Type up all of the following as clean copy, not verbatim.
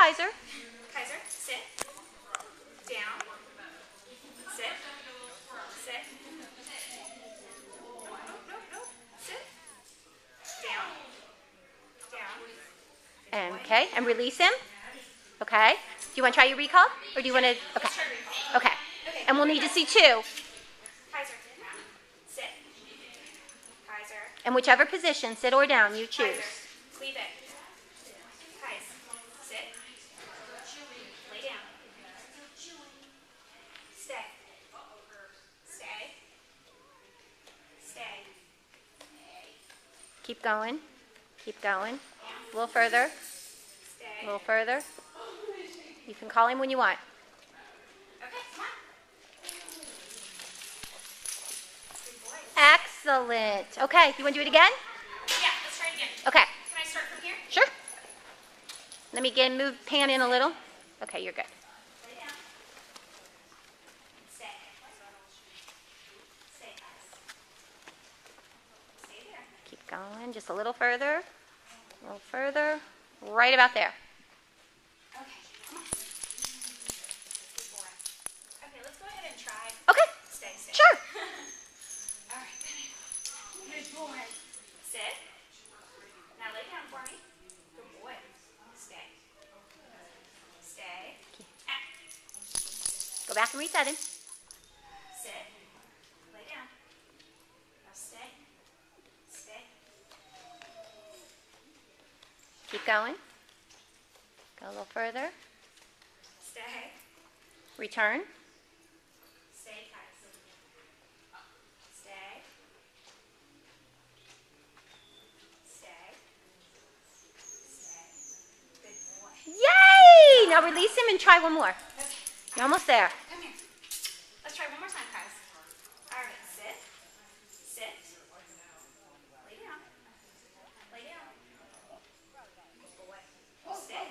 Kaiser. Kaiser, sit. Down. Sit. Sit. Nope, nope, nope. Sit. Down. Down. Good boy. Okay, and release him. Okay. Do you want to try your recall? Or do you want to? Okay. Let's try recall. Okay. Okay. And we'll need to see 2. Kaiser, sit. Kaiser. And whichever position, sit or down, you choose. Kaiser, leave it. Kaiser, sit. Lay down. Stay. Stay. Stay. Keep going. Keep going. A little further. Stay. A little further. You can call him when you want. Okay, come on. Good boy. Excellent. Okay, you want to do it again? Yeah, let's try it again. Okay. Can I start from here? Sure. Let me again move pan in a little. Okay, you're good. Lay down. Stay. Stay, guys. Stay there. Keep going. Just a little further. A little further. Right about there. Okay, come on. Good boy. Okay, let's go ahead and try. Okay. Stay, stay. Sure. All right, come here. Good boy. Sit. Now lay down for me. Good boy. Stay. Stay. Ah. Go back and reset him. Sit. Lay down. Now stay. Stay. Keep going. Go a little further. Stay. Return. Stay, guys. Stay. Stay. Stay. Good boy. Yay! Now release him and try one more. Okay. You're almost there. Come here. Let's try one more time, guys. All right, sit. Sit. Lay down. Lay down. Good boy. Stay.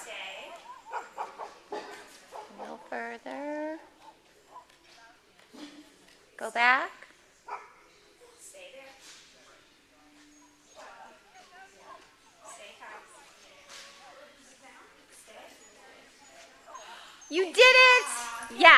Stay. A little further. Go back. Stay there. Stay, guys. Stay. You did it!